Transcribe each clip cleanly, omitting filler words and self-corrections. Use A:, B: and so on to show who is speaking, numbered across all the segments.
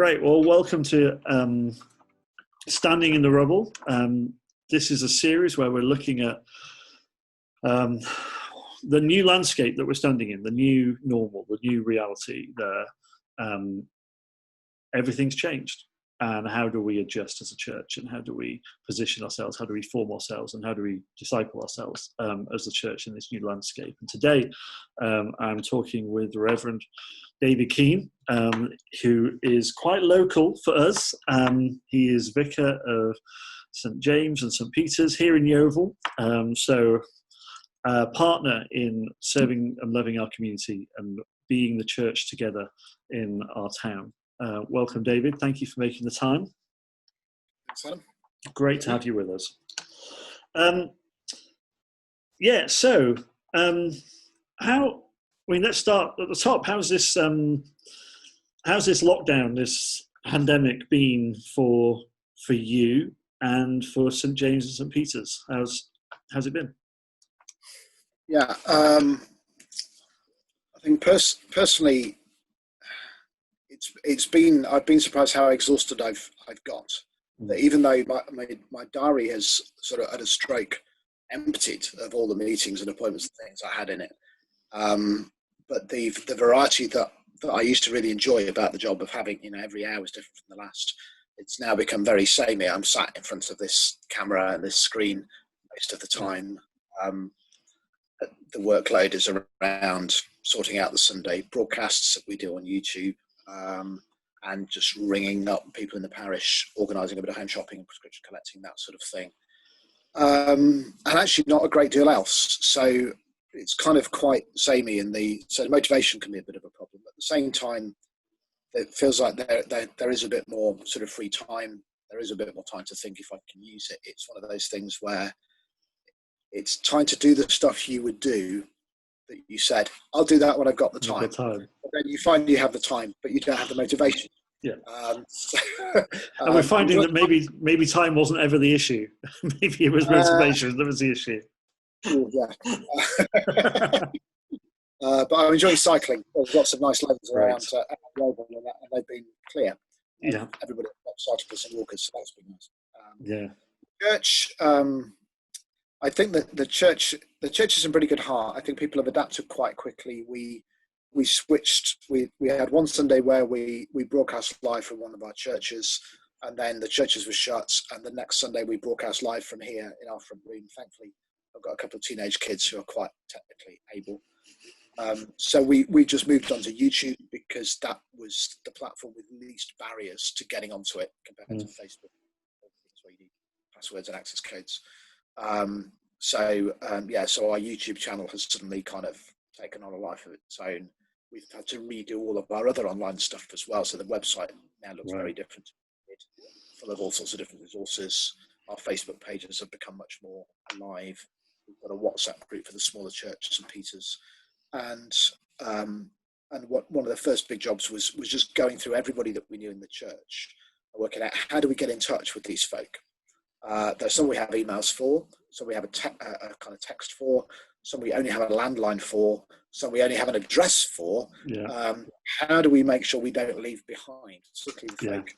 A: Great. Well, welcome to Standing in the Rubble. This is a series where we're looking at the new landscape that we're standing in, the new normal, the new reality. Everything's changed. And how do we adjust as a church? And how do we position ourselves? How do we form ourselves? And how do we disciple ourselves as a church in this new landscape? And today, I'm talking with Reverend David Keane, who is quite local for us. He is vicar of St. James and St. Peter's here in Yeovil. So a partner in serving and loving our community and being the church together in our town. Welcome, David. Thank you for making the time.
B: Thanks, Adam.
A: Great to have you with us. Let's start at the top. How's this lockdown, this pandemic been for you and for St. James and St. Peter's? How's it been?
B: Yeah, I think personally, I've been surprised how exhausted I've got. That even though my diary has sort of at a stroke emptied of all the meetings and appointments and things I had in it, but the variety that I used to really enjoy about the job of having, every hour was different from the last. It's now become very samey. I'm sat in front of this camera and this screen most of the time. The workload is around sorting out the Sunday broadcasts that we do on YouTube. And just ringing up people in the parish, organising a bit of home shopping and prescription collecting, that sort of thing. And actually not a great deal else. So it's kind of quite samey so the motivation can be a bit of a problem. At the same time, it feels like there is a bit more sort of free time. There is a bit more time to think if I can use it. It's one of those things where it's time to do the stuff you would do that you said, I'll do that when I've got the time. But then you find you have the time, but you don't have the motivation.
A: Yeah. And we're finding that maybe time wasn't ever the issue. Maybe it was motivation that was the issue.
B: Yeah. But I'm enjoying cycling. There's lots of nice lanes around Yeovil and they've been clear.
A: Yeah.
B: Everybody cyclists and walkers, so that's been nice. Church. I think that the church is in pretty good heart. I think people have adapted quite quickly. We switched. We had one Sunday where we broadcast live from one of our churches, and then the churches were shut. And the next Sunday we broadcast live from here in our front room. Thankfully, I've got a couple of teenage kids who are quite technically able. So we just moved on to YouTube because that was the platform with least barriers to getting onto it compared to Facebook. That's where you need passwords and access codes. So our YouTube channel has suddenly kind of taken on a life of its own. We've had to redo all of our other online stuff as well. So the website now looks very different, full of all sorts of different resources. Our Facebook pages have become much more alive. We've got a WhatsApp group for the smaller church, St. Peter's. And one of the first big jobs was just going through everybody that we knew in the church and working out how do we get in touch with these folk. There's some we have emails for, some we have a kind of text for, some we only have a landline for, some we only have an address for. Yeah. How do we make sure we don't leave behind, particularly the folk,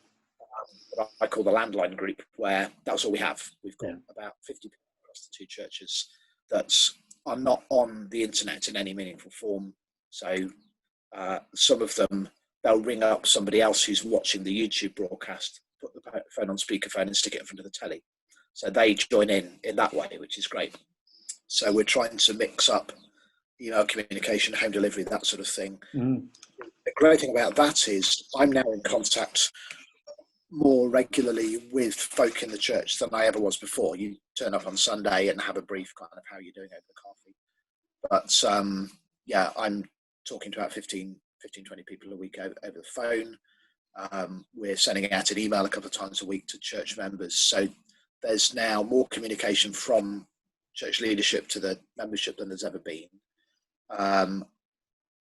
B: what I call the landline group, where that's all we have. We've got about 50 people across the two churches that are not on the internet in any meaningful form. So some of them, they'll ring up somebody else who's watching the YouTube broadcast, put the phone on speakerphone and stick it in front of the telly. So they join in that way, which is great. So we're trying to mix up email communication, home delivery, that sort of thing. The great thing about that is I'm now in contact more regularly with folk in the church than I ever was before. You turn up on Sunday and have a brief kind of how you're doing over the coffee. But I'm talking to about 15, 20 people a week over the phone. We're sending out an email a couple of times a week to church members. So there's now more communication from church leadership to the membership than there's ever been.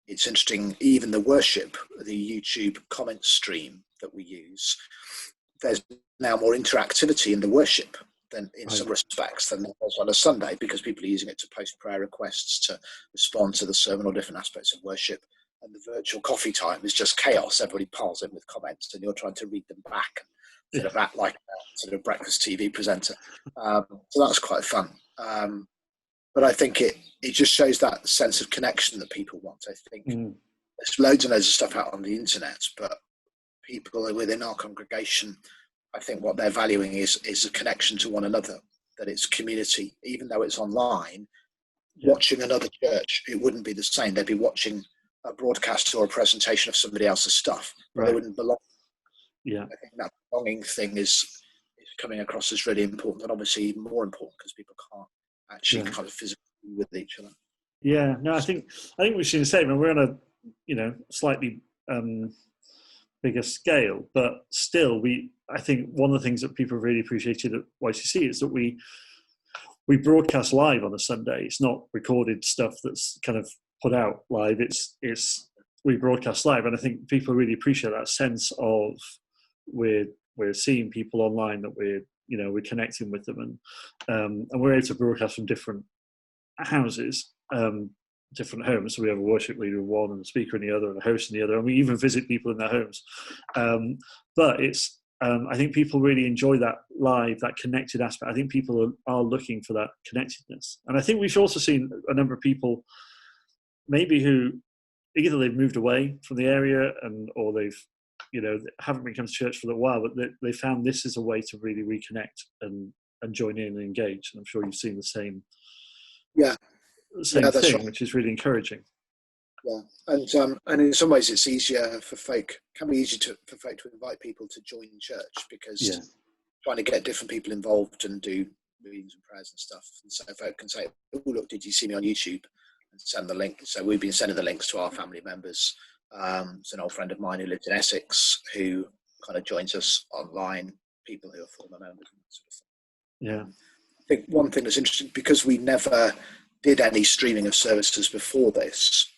B: It's interesting, even the worship, the YouTube comment stream that we use, there's now more interactivity in the worship than in some respects than there was on a Sunday, because people are using it to post prayer requests, to respond to the sermon or different aspects of worship. and the virtual coffee time is just chaos. Everybody piles in with comments, and you're trying to read them back and sort of act like a sort of breakfast TV presenter. So that's quite fun. But I think it just shows that sense of connection that people want. I think there's loads and loads of stuff out on the internet, but people within our congregation, I think what they're valuing is a connection to one another, that it's community. Even though it's online, watching another church, it wouldn't be the same. They'd be watching a broadcast or a presentation of somebody else's stuff, but they wouldn't belong.
A: Yeah,
B: I think that belonging thing is coming across as really important, and obviously even more important because people can't actually kind of physically be with each other.
A: Yeah, no, I think we've seen the same, and we're on a slightly bigger scale, but still, I think one of the things that people really appreciated at YCC is that we broadcast live on a Sunday. It's not recorded stuff that's kind of put out live. It's we broadcast live, and I think people really appreciate that sense of we're seeing people online, that we're connecting with them, and we're able to broadcast from different houses, different homes. So we have a worship leader in one, and a speaker in the other, and a host in the other, and we even visit people in their homes. But it's I think people really enjoy that live, that connected aspect. I think people are looking for that connectedness, and I think we've also seen a number of people maybe who either they've moved away from the area or they've haven't been coming to church for a little while, but they found this is a way to really reconnect and join in and engage. And I'm sure you've seen the same thing, right, which is really encouraging.
B: Yeah, and in some ways it's easier for folk. Can be easier for folk to invite people to join church, because trying to get different people involved and do readings and prayers and stuff. And so folk can say, "Oh, look, did you see me on YouTube?" and send the link. So we've been sending the links to our family members. It's an old friend of mine who lives in Essex who kind of joins us online. People who are former members and that sort of thing.
A: Yeah,
B: I think one thing that's interesting, because we never did any streaming of services before this,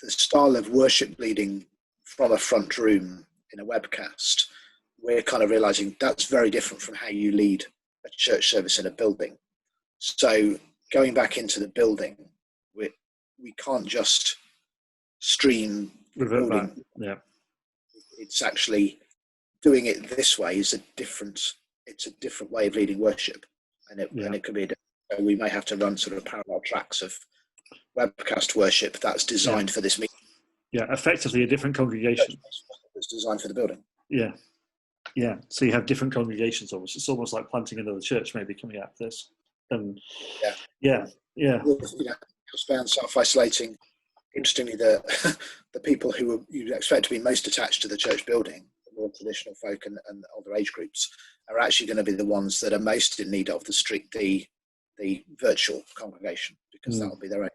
B: the style of worship leading from a front room in a webcast, we're kind of realizing that's very different from how you lead a church service in a building. So going back into the building, we can't just stream recording.
A: Yeah,
B: it's actually doing it this way is a different way of leading worship, and it could be we may have to run sort of parallel tracks of webcast worship that's designed for this meeting.
A: Yeah, effectively a different congregation.
B: It's designed for the building.
A: Yeah. So you have different congregations. Almost, it's almost like planting another church, maybe coming out of this. And yeah.
B: Self-isolating. Interestingly, the people who you'd expect to be most attached to the church building, the more traditional folk and older age groups, are actually going to be the ones that are most in need of the virtual congregation, because that will be their own.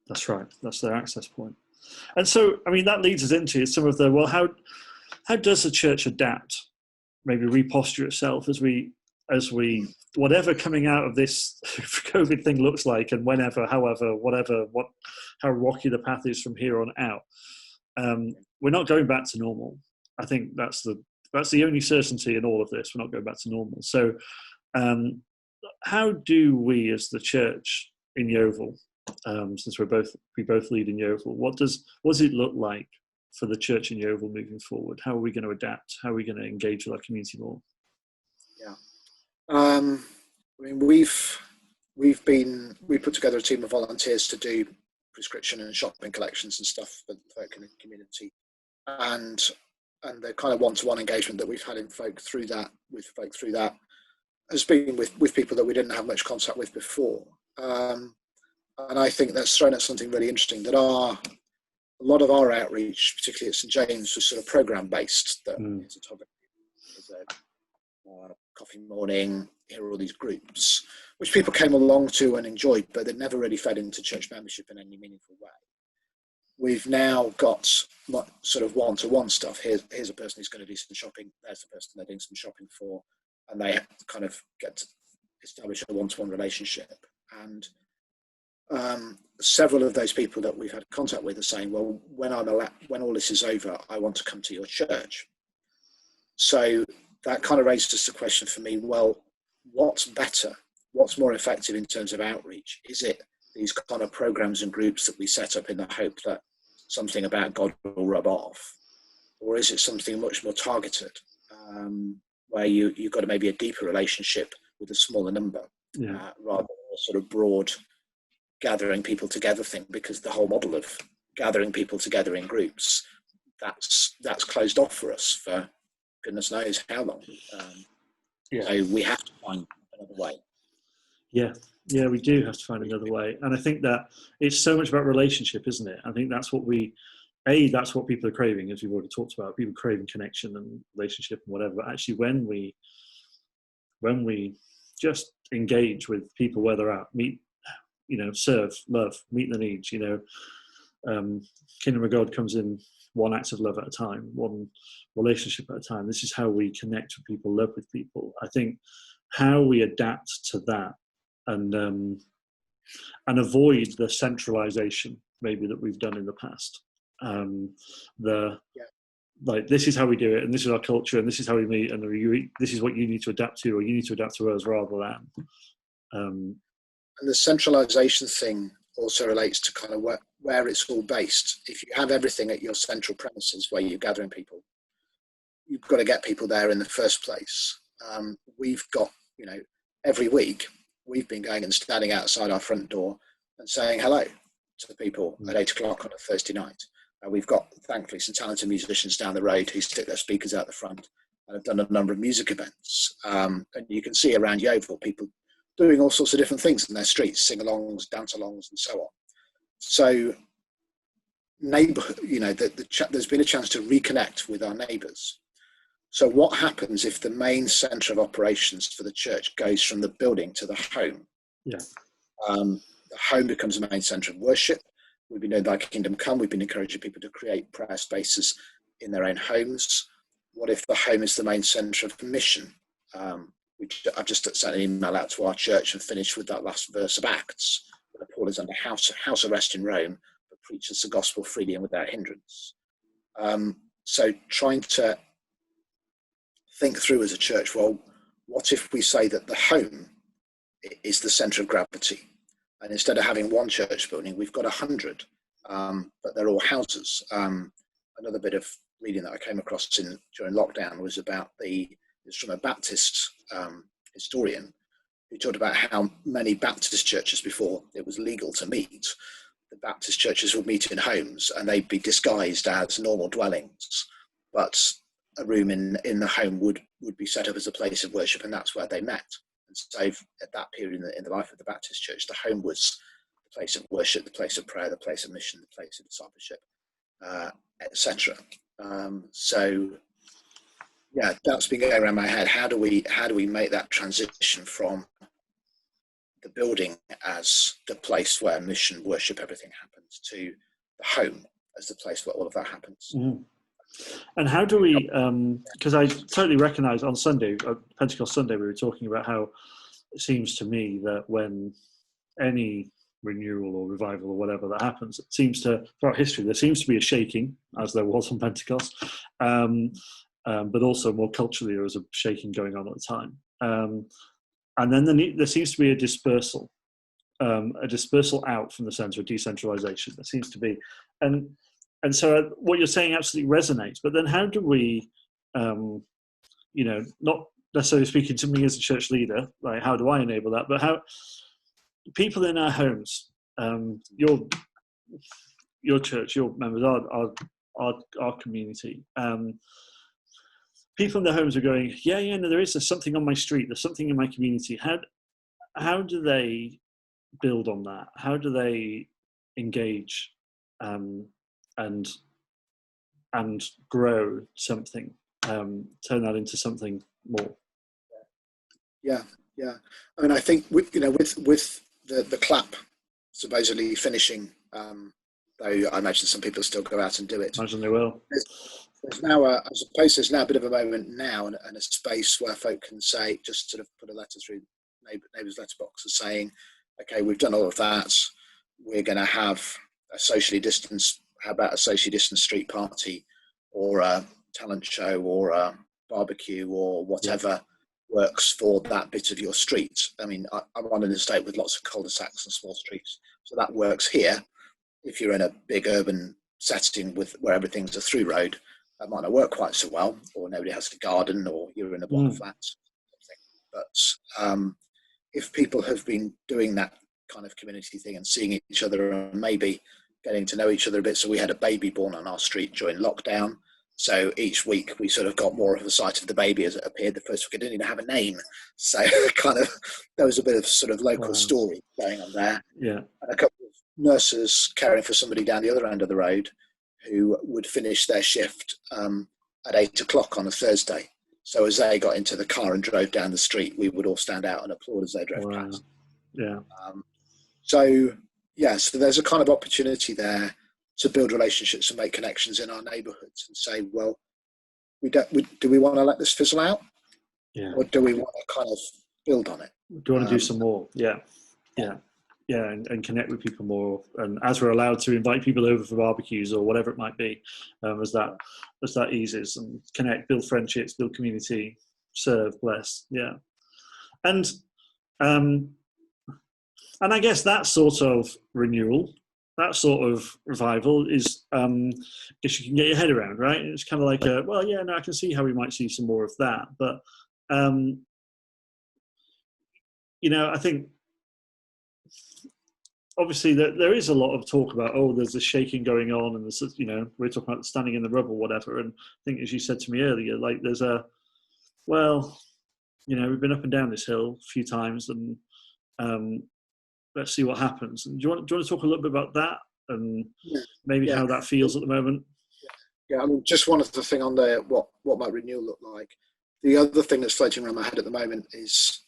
A: That's right. That's their access point. And so, I mean, that leads us into some of the, how does the church adapt, maybe reposture itself as we whatever coming out of this COVID thing looks like, and how rocky the path is from here on out. We're not going back to normal. I think that's the only certainty in all of this. We're not going back to normal. So how do we as the church in Yeovil, since we both lead in Yeovil, what does it look like for the church in Yeovil moving forward? How are we going to adapt? How are we going to engage with our community more?
B: Yeah. I mean, we put together a team of volunteers to do prescription and shopping collections and stuff for folk in the community, and the kind of one-to-one engagement that we've had with folk through that has been with people that we didn't have much contact with before, and I think that's thrown us something really interesting. That a lot of our outreach, particularly at St James, was sort of program based. That it's a topic. Coffee morning, here are all these groups, which people came along to and enjoyed, but they never really fed into church membership in any meaningful way. We've now got sort of one-to-one stuff. Here's a person who's going to do some shopping, there's the person they're doing some shopping for, and they kind of get to establish a one-to-one relationship. And several of those people that we've had contact with are saying, well, when all this is over, I want to come to your church. So that kind of raises the question for me, well, what's better? What's more effective in terms of outreach? Is it these kind of programs and groups that we set up in the hope that something about God will rub off? Or is it something much more targeted, where you've got maybe a deeper relationship with a smaller number, rather than a sort of broad gathering people together thing? Because the whole model of gathering people together in groups, that's closed off for us for goodness knows how long. So we have to find another way.
A: Yeah, we do have to find another way. And I think that it's so much about relationship, isn't it? I think that's what that's what people are craving, as we've already talked about. People craving connection and relationship and whatever. But actually, when we just engage with people where they're at, meet, serve, love, meet the needs, Kingdom of God comes in one act of love at a time, one relationship at a time. This is how we connect with people, love with people. I think how we adapt to that and avoid the centralization maybe that we've done in the past. Like, this is how we do it, and this is our culture, and this is how we meet, and this is what you need to adapt to, or you need to adapt to us, rather than.
B: And the centralization thing also relates to kind of where it's all based. If you have everything at your central premises where you're gathering people, you've got to get people there in the first place. We've got, every week we've been going and standing outside our front door and saying hello to people at 8 o'clock on a Thursday night. We've got, thankfully, some talented musicians down the road who stick their speakers out the front and have done a number of music events. And you can see around Yeovil people doing all sorts of different things in their streets, sing-alongs, dance-alongs, and so on. So, there's been a chance to reconnect with our neighbours. So what happens if the main centre of operations for the church goes from the building to the home? The home becomes a main centre of worship. We've been doing Thy Kingdom Come. We've been encouraging people to create prayer spaces in their own homes. What if the home is the main centre of mission? I've just sent an email out to our church and finished with that last verse of Acts, where Paul is under house arrest in Rome, but preaches the gospel freely and without hindrance. So trying to think through as a church, well, what if we say that the home is the centre of gravity? And instead of having one church building, we've got 100, but they're all houses. Another bit of reading that I came across during lockdown was from a Baptist historian who talked about how many Baptist churches, before it was legal to meet, the Baptist churches would meet in homes and they'd be disguised as normal dwellings, but a room in the home would be set up as a place of worship, and that's where they met. And so at that period in the life of the Baptist church, the home was the place of worship, the place of prayer, the place of mission, the place of discipleship, etc. So yeah, that's been going around my head. How do we make that transition from the building as the place where mission, worship, everything happens, to the home as the place where all of that happens?
A: Mm. And how do we, because I totally recognise on Sunday, Pentecost Sunday, we were talking about how it seems to me that when any renewal or revival or whatever that happens, it seems to, throughout history, there seems to be a shaking, as there was on Pentecost, but also more culturally there was a shaking going on at the time. And then there seems to be a dispersal out from the centre of decentralisation. There seems to be. And so what you're saying absolutely resonates. But then how do we, not necessarily speaking to me as a church leader, like how do I enable that? But how people in our homes, your church, your members, our community, people in their homes are going, no, there's something on my street, there's something in my community. How do they build on that? How do they engage and grow something, turn that into something more?
B: Yeah. I mean, I think with the clap supposedly finishing, though I imagine some people still go out and do it.
A: I imagine they will.
B: There's now I suppose there's now a bit of a moment now and a space where folk can say, just sort of put a letter through neighbours' letterbox and saying, okay, we've done all of that. We're going to have a socially distanced. How about a socially distanced street party, or a talent show, or a barbecue, or whatever? works for that bit of your street. I mean, I'm on an estate with lots of cul-de-sacs and small streets, so that works here. If you're in a big urban setting where everything's a through road, that might not work quite so well, or nobody has a garden, or you're in a block of flats. But if people have been doing that kind of community thing and seeing each other and maybe getting to know each other a bit. So we had a baby born on our street during lockdown. So each week we sort of got more of a sight of the baby as it appeared. The first week it didn't even have a name. So kind of, there was a bit of sort of local story going on there.
A: Yeah.
B: And a couple of nurses caring for somebody down the other end of the road who would finish their shift at 8 o'clock on a Thursday. So as they got into the car and drove down the street, we would all stand out and applaud as they drove past.
A: Yeah.
B: So there's a kind of opportunity there to build relationships and make connections in our neighbourhoods and say, well, do we want to let this fizzle out?
A: Yeah.
B: Or do we want to kind of build on it?
A: Do you want to do some more? Yeah. And connect with people more. And as we're allowed to invite people over for barbecues or whatever it might be, as that eases, and connect, build friendships, build community, serve, bless. Yeah. And I guess that sort of renewal, that sort of revival is, if you can get your head around, right? It's kind of like, I can see how we might see some more of that. But, I think, obviously there is a lot of talk about, there's a shaking going on, and there's, we're talking about standing in the rubble, whatever. And I think, as you said to me earlier, like there's we've been up and down this hill a few times, and let's see what happens. And do you want to talk a little bit about that, and maybe how that feels at the moment?
B: Yeah, I mean, just one other thing on there, what might renewal look like. The other thing that's floating around my head at the moment is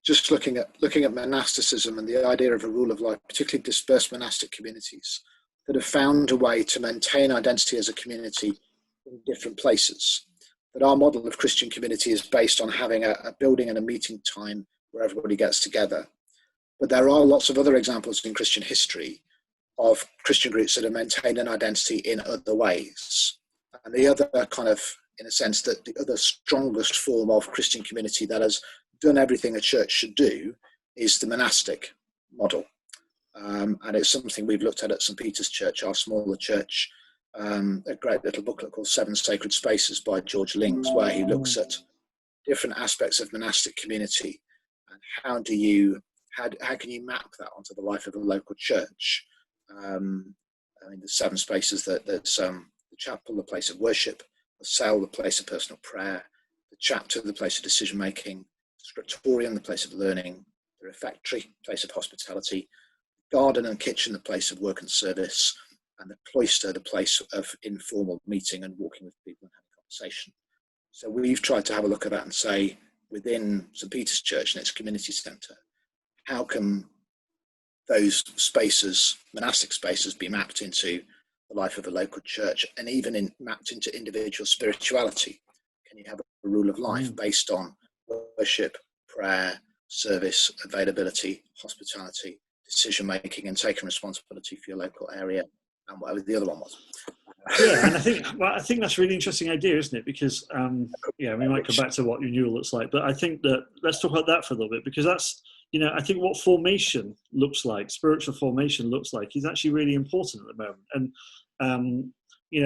B: just looking at monasticism and the idea of a rule of life, particularly dispersed monastic communities that have found a way to maintain identity as a community in different places. That our model of Christian community is based on having a building and a meeting time where everybody gets together. But there are lots of other examples in Christian history of Christian groups that have maintained an identity in other ways. And the other kind of, in a sense, that the other strongest form of Christian community that has done everything a church should do is the monastic model. And it's something we've looked at St. Peter's Church, our smaller church, a great little booklet called 7 Sacred Spaces by George Lings, where he looks at different aspects of monastic community and how can you map that onto the life of a local church. The 7 spaces, there's the chapel, the place of worship, the cell, the place of personal prayer, the chapter, the place of decision making, scriptorium, the place of learning, the refectory, place of hospitality, garden and kitchen, the place of work and service, and the cloister, the place of informal meeting and walking with people and having conversation. So we've tried to have a look at that and say, within St. Peter's Church and its community centre, how can those spaces, monastic spaces, be mapped into the life of a local church, and even mapped into individual spirituality? Can you have a rule of life based on worship, prayer, service, availability, hospitality, decision making, and taking responsibility for your local area, and whatever the other one was?
A: Yeah, and I think that's a really interesting idea, isn't it? Because we might come back to what renewal looks like, but I think that let's talk about that for a little bit, because that's, I think what formation looks like, spiritual formation looks like, is actually really important at the moment. And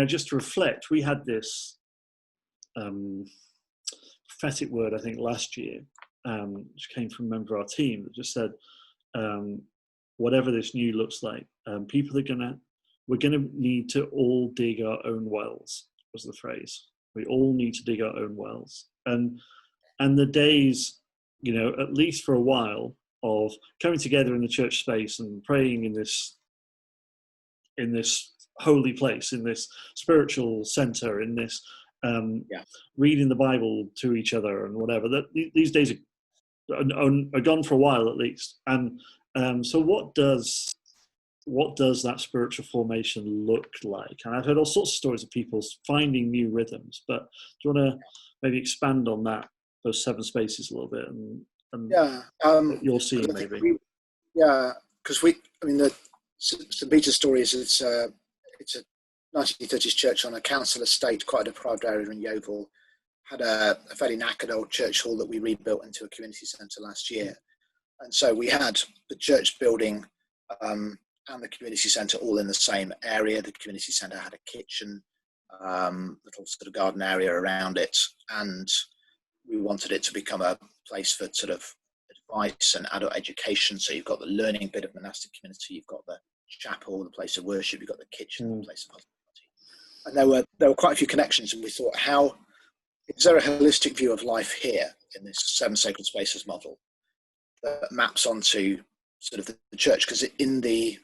A: just to reflect, we had this prophetic word, I think, last year, which came from a member of our team, that just said, whatever this new looks like, we're gonna need to all dig our own wells, was the phrase. We all need to dig our own wells. And the days, at least for a while, of coming together in the church space and praying in this holy place, in this spiritual center, in this reading the Bible to each other and whatever, that these days are gone for a while at least. And so what does that spiritual formation look like? And I've heard all sorts of stories of people finding new rhythms, but do you want to maybe expand on that, those 7 spaces a little bit, and what you're seeing maybe?
B: Because the St. Peter's story is it's a 1930s church on a council estate, quite a deprived area in Yeovil, had a fairly knackered old church hall that we rebuilt into a community centre last year. And so we had the church building and the community centre all in the same area. The community centre had a kitchen, little sort of garden area around it, and we wanted it to become a place for sort of advice and adult education. So you've got the learning bit of monastic community, you've got the chapel, the place of worship, you've got the kitchen, the place of hospitality. And there were quite a few connections, and we thought, how is there a holistic view of life here in this 7 sacred spaces model that maps onto sort of the church? Because in the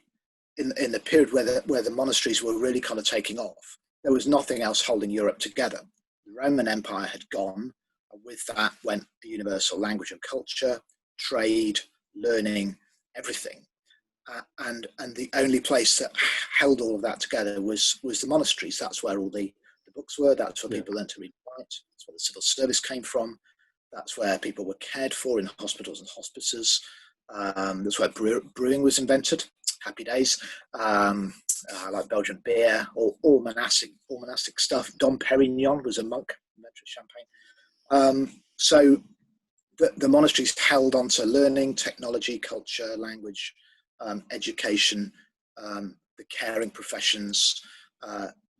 B: period where the monasteries were really kind of taking off, there was nothing else holding Europe together. The Roman Empire had gone, and with that went the universal language and culture, trade, learning, everything. And the only place that held all of that together was the monasteries. That's where all the books were. That's where people learned to read and write. That's where the civil service came from. That's where people were cared for in hospitals and hospices. That's where brewing was invented. Happy days. Like Belgian beer, all monastic stuff. Dom Perignon was a monk, inventor of champagne. So the monasteries held on to learning, technology, culture, language, education, the caring professions,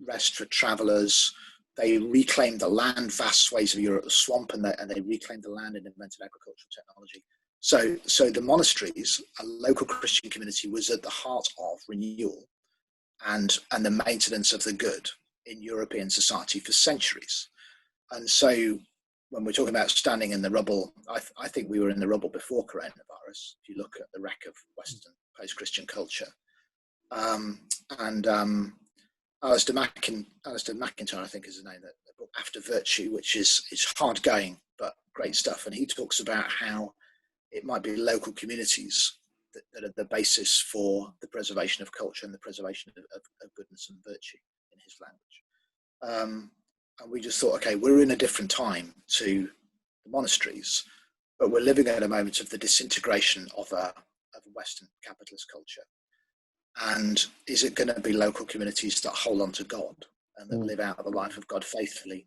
B: rest for travellers. They reclaimed the land, vast swathes of Europe, the swamp, and they reclaimed the land and invented agricultural technology. So the monasteries, a local Christian community, was at the heart of renewal and the maintenance of the good in European society for centuries. And so when we're talking about standing in the rubble, I think we were in the rubble before coronavirus, if you look at the wreck of Western post-Christian culture. Alistair McIntyre, I think is his name, the book After Virtue, which is hard going, but great stuff. And he talks about how it might be local communities that are the basis for the preservation of culture and the preservation of goodness and virtue in his language. And we just thought, okay, we're in a different time to the monasteries, but we're living at a moment of the disintegration of a Western capitalist culture. And is it going to be local communities that hold on to God and that live out the life of God faithfully,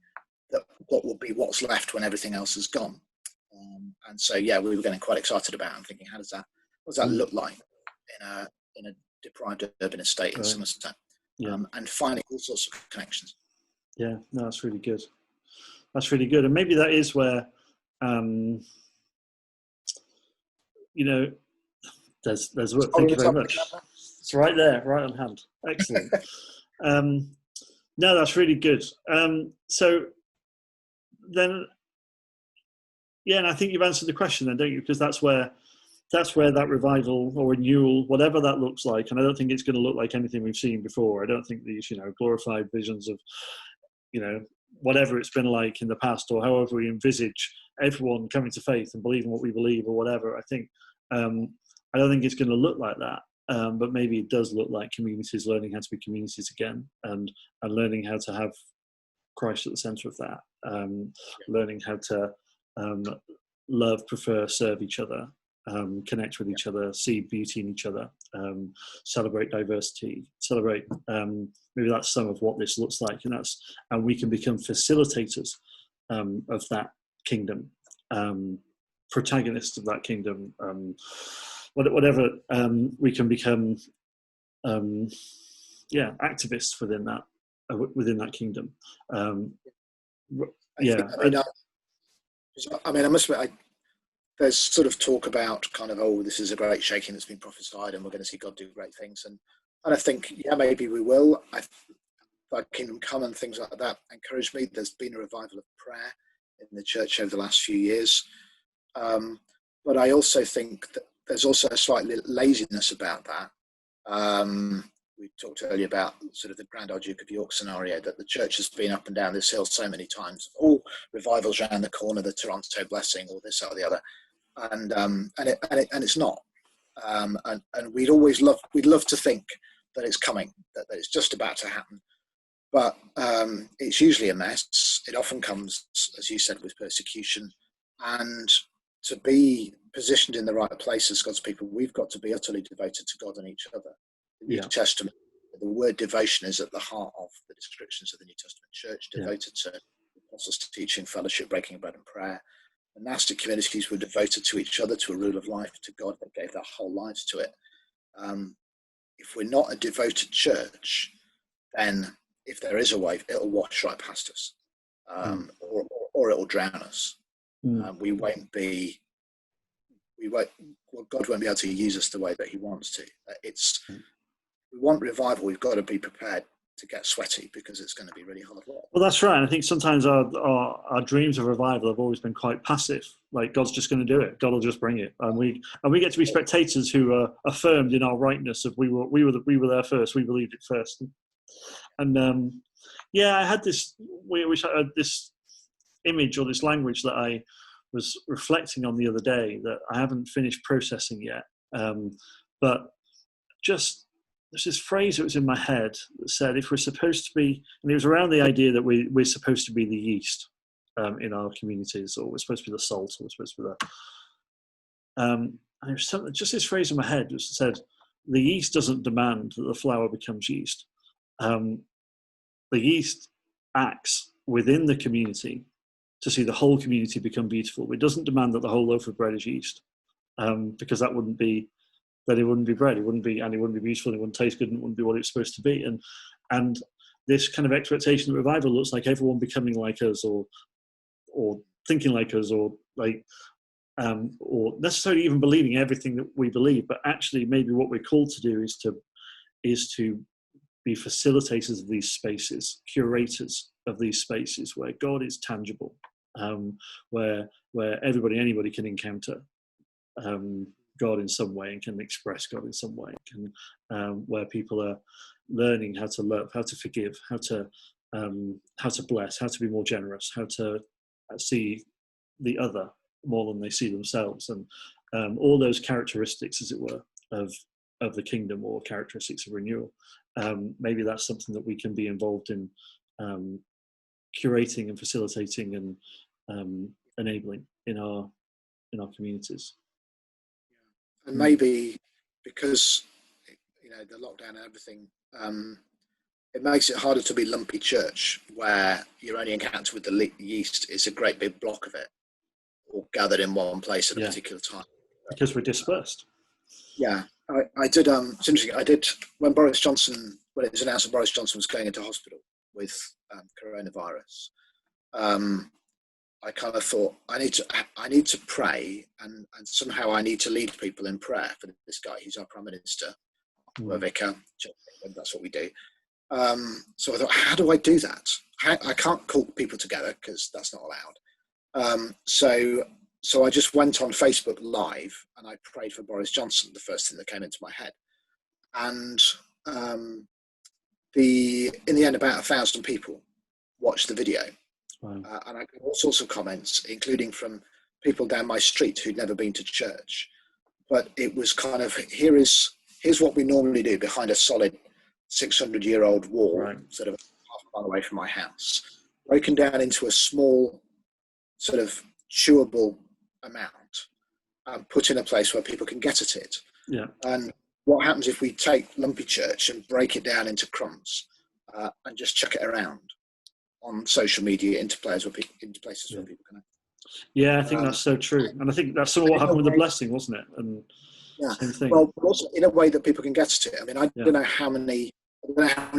B: that what will be what's left when everything else is gone? And so, yeah, we were getting quite excited about it and thinking, what does that look like in a deprived urban estate in Somerset? And finding all sorts of connections.
A: Yeah, no, that's really good. That's really good. And maybe that is where, there's work. Thank you very much. It's right there, right on hand. Excellent. No, that's really good. So then, yeah, and I think you've answered the question then, don't you? Because that's where that revival or renewal, whatever that looks like, and I don't think it's going to look like anything we've seen before. I don't think these, glorified visions of, whatever it's been like in the past, or however we envisage everyone coming to faith and believing what we believe or whatever. I think, I don't think it's going to look like that. But maybe it does look like communities learning how to be communities again, and learning how to have Christ at the centre of that, learning how to love, prefer, serve each other, connect with each other, see beauty in each other, celebrate diversity, celebrate maybe that's some of what this looks like, and we can become facilitators of that kingdom, protagonists of that kingdom, whatever we can become, activists within that kingdom.
B: I must admit, there's sort of talk about kind of, this is a great shaking that's been prophesied and we're going to see God do great things. And I think, maybe we will. Like Kingdom Come and things like that encourage me. There's been a revival of prayer in the church over the last few years. But I also think that there's also a slight laziness about that. We talked earlier about sort of the Grand Archduke of York scenario, that the church has been up and down this hill so many times. All revivals around the corner, the Toronto blessing, or this or the other, and it's not. And we'd love to think that it's coming, that it's just about to happen, but it's usually a mess. It often comes, as you said, with persecution, and to be positioned in the right place as God's people, we've got to be utterly devoted to God and each other. The New Testament, the word devotion is at the heart of the descriptions of the New Testament church, devoted to apostles' teaching, fellowship, breaking of bread and prayer. Monastic communities were devoted to each other, to a rule of life, to God. They gave their whole lives to it. If we're not a devoted church, then if there is a wave, it'll wash right past us, or it'll drown us. We won't be. God won't be able to use us the way that He wants to. We want revival. We've got to be prepared to get sweaty, because it's going to be really hard work.
A: Well, that's right. And I think sometimes our dreams of revival have always been quite passive. Like, God's just going to do it. God will just bring it, and we get to be spectators who are affirmed in our rightness of we were there first. We believed it first. And I had this image or this language that I was reflecting on the other day that I haven't finished processing yet. But just there's this phrase that was in my head that said, if we're supposed to be, and it was around the idea that we're supposed to be the yeast in our communities, or we're supposed to be the salt, or we're supposed to be the... and there's something, just this phrase in my head that said, the yeast doesn't demand that the flour becomes yeast. The yeast acts within the community to see the whole community become beautiful. It doesn't demand that the whole loaf of bread is yeast, because that wouldn't be... that it wouldn't be bread, it wouldn't be beautiful, it wouldn't taste good, and it wouldn't be what it's supposed to be. And this kind of expectation that revival looks like everyone becoming like us, or thinking like us, or necessarily even believing everything that we believe, but actually maybe what we're called to do is to be facilitators of these spaces, curators of these spaces where God is tangible, where anybody can encounter God in some way and can express God in some way, where people are learning how to love, how to forgive, how to bless, how to be more generous, how to see the other more than they see themselves, and all those characteristics, as it were, of the kingdom, or characteristics of renewal. Maybe that's something that we can be involved in curating and facilitating and enabling in our communities.
B: And maybe because the lockdown and everything, it makes it harder to be lumpy church, where your only encounter with the yeast is a great big block of it, all gathered in one place at a particular time.
A: Because we're dispersed.
B: Yeah, I did. It's interesting. I did when it was announced that Boris Johnson was going into hospital with coronavirus. I kind of thought I need to pray, and somehow I need to lead people in prayer for this guy. He's our Prime Minister, we're vicar. That's what we do. So I thought, how do I do that? I can't call people together because that's not allowed. So I just went on Facebook Live and I prayed for Boris Johnson, the first thing that came into my head. And in the end, about 1,000 people watched the video. Wow. And I got all sorts of comments, including from people down my street who'd never been to church. But it was kind of, here's what we normally do behind a solid 600-year-old wall, right, sort of half a mile away from my house, broken down into a small sort of chewable amount, put in a place where people can get at it.
A: Yeah.
B: And what happens if we take lumpy church and break it down into crumbs and just chuck it around on social media into places where people can.
A: Yeah, I think that's so true, and I think that's sort of what happened with the blessing, wasn't it? And same thing.
B: Well, also in a way that people can get to it. I mean, I don't know how many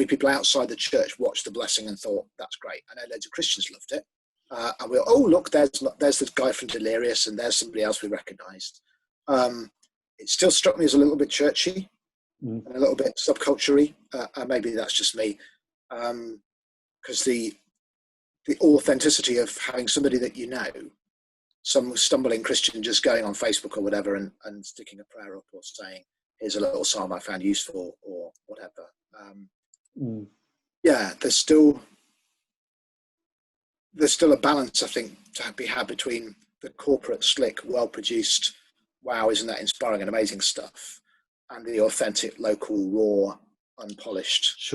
B: people outside the church watched the blessing and thought that's great. I know loads of Christians loved it, and we're look, there's this guy from Delirious, and there's somebody else we recognised. It still struck me as a little bit churchy and a little bit subculture-y, and maybe that's just me, because the authenticity of having somebody that some stumbling Christian just going on Facebook or whatever and sticking a prayer up or saying, here's a little psalm I found useful or whatever. Yeah, there's still a balance, I think, to be had between the corporate, slick, well-produced, wow, isn't that inspiring and amazing stuff, and the authentic, local, raw, unpolished,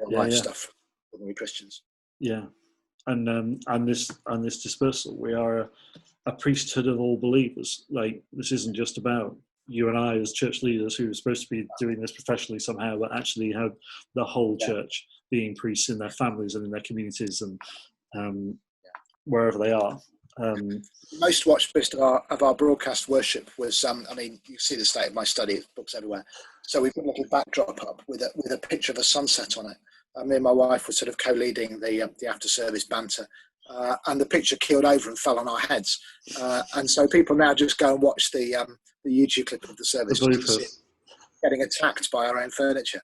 B: life stuff for ordinary Christians.
A: Yeah, and this dispersal, we are a priesthood of all believers. Like, this isn't just about you and I as church leaders who are supposed to be doing this professionally somehow, but actually have the whole church being priests in their families and in their communities, and wherever they are.
B: Most watched bit of our broadcast worship was, I mean, you see the state of my study, books everywhere. So we put a little backdrop up with a picture of a sunset on it. Me and my wife were sort of co-leading the after-service banter, and the picture keeled over and fell on our heads. And so people now just go and watch the YouTube clip of the service, getting attacked by our own furniture.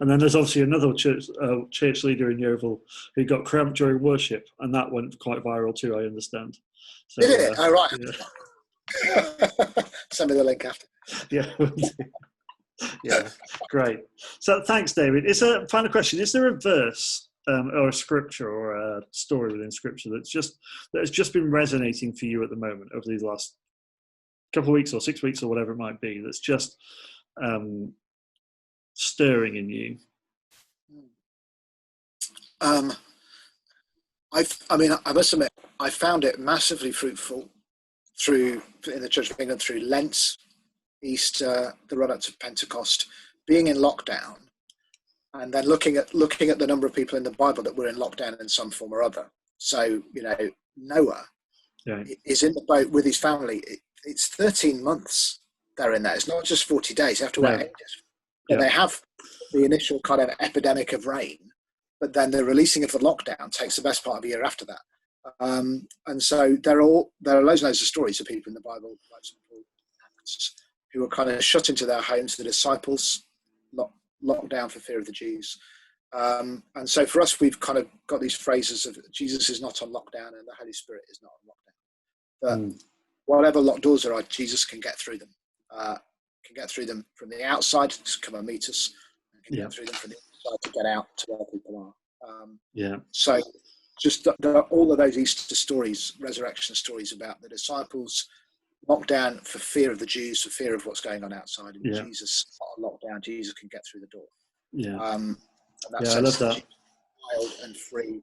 A: And then there's obviously another church leader in Yeovil who got cramped during worship, and that went quite viral too, I understand. So,
B: did it? Oh, right.
A: Yeah.
B: Send me the link after.
A: Yeah. Yeah, great. So thanks, David. It's a final question. Is there a verse or a scripture or a story within scripture that has just been resonating for you at the moment over these last couple of weeks or 6 weeks or whatever it might be, that's just stirring in you?
B: I must admit, I found it massively fruitful in the Church of England through Lent, Easter, the run up to Pentecost, being in lockdown, and then looking at the number of people in the Bible that were in lockdown in some form or other. So, Noah is in the boat with his family. It's 13 months they're in there. It's not just 40 days. You have to wait ages. But they have the initial kind of epidemic of rain, but then the releasing of the lockdown takes the best part of a year after that. And so there are loads and loads of stories of people in the Bible, like St. Paul, who were kind of shut into their homes. The disciples locked down for fear of the Jews. And so for us, we've kind of got these phrases of Jesus is not on lockdown and the Holy Spirit is not on lockdown. But whatever locked doors there are, Jesus can get through them. Can get through them from the outside to come and meet us, and can get through them from the inside to get out to where people are. So just all of those Easter stories, resurrection stories about the disciples locked down for fear of the Jews, for fear of what's going on outside, and Jesus not locked down. Jesus can get through the door. And
A: I love that.
B: Wild and free, and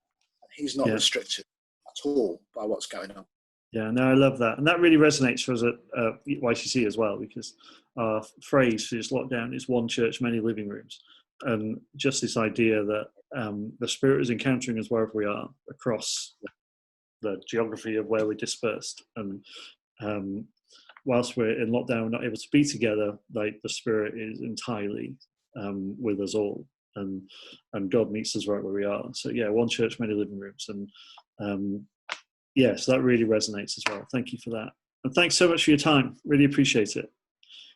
B: he's not restricted at all by what's going on.
A: Yeah, no, I love that. And that really resonates for us at YCC as well, because our phrase for this lockdown is one church, many living rooms. And just this idea that the Spirit is encountering us wherever we are across the geography of where we're dispersed. And whilst we're in lockdown, we're not able to be together, like the Spirit is entirely with us all. And God meets us right where we are. So yeah, one church, many living rooms. And so that really resonates as well. Thank you for that. And thanks so much for your time. Really appreciate it.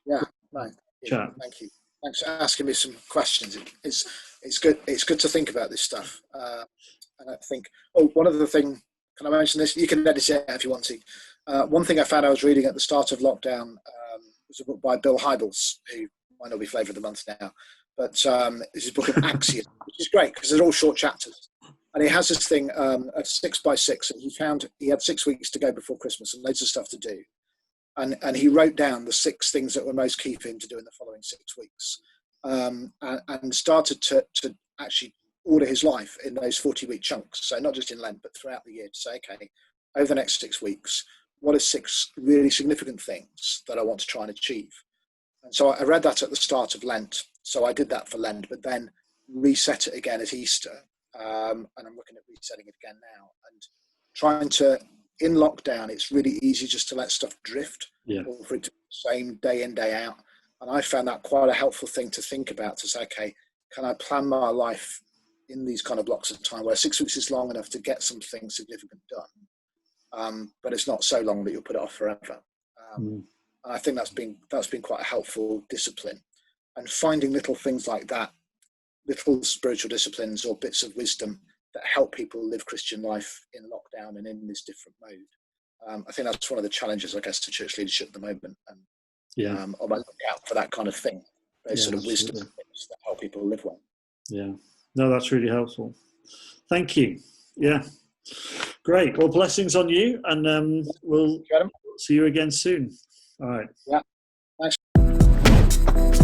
B: Yeah, right.
A: Chat.
B: Thank you. Thanks for asking me some questions. It's good. It's good to think about this stuff. And I think, one other thing, can I mention this? You can edit it if you want to. One thing I found I was reading at the start of lockdown was a book by Bill Hybels, who might not be Flavour of the Month now, but it's a book of Axiom, which is great because they're all short chapters. And he has this thing of 6 by 6, and he found he had 6 weeks to go before Christmas and loads of stuff to do. And he wrote down the 6 things that were most key for him to do in the following 6 weeks, and started to actually order his life in those 40-week chunks. So not just in Lent, but throughout the year, to say, okay, over the next 6 weeks, what are 6 really significant things that I want to try and achieve? And so I read that at the start of Lent. So I did that for Lent, but then reset it again at Easter. And I'm looking at resetting it again now, and trying to, in lockdown, it's really easy just to let stuff drift, or for it to be the same day in, day out. And I found that quite a helpful thing to think about, to say, okay, can I plan my life in these kind of blocks of time where 6 weeks is long enough to get something significant done, but it's not so long that you'll put it off forever. And I think that's been quite a helpful discipline, and finding little things like that, little spiritual disciplines or bits of wisdom that help people live Christian life in lockdown and in this different mode. I think that's one of the challenges, I guess, to church leadership at the moment. And on my lookout for that kind of thing, those sort of wisdom things that help people live well.
A: Yeah, no, that's really helpful. Thank you. Yeah, great. Well, blessings on you, and we'll see you again soon. All right.
B: Yeah. Thanks.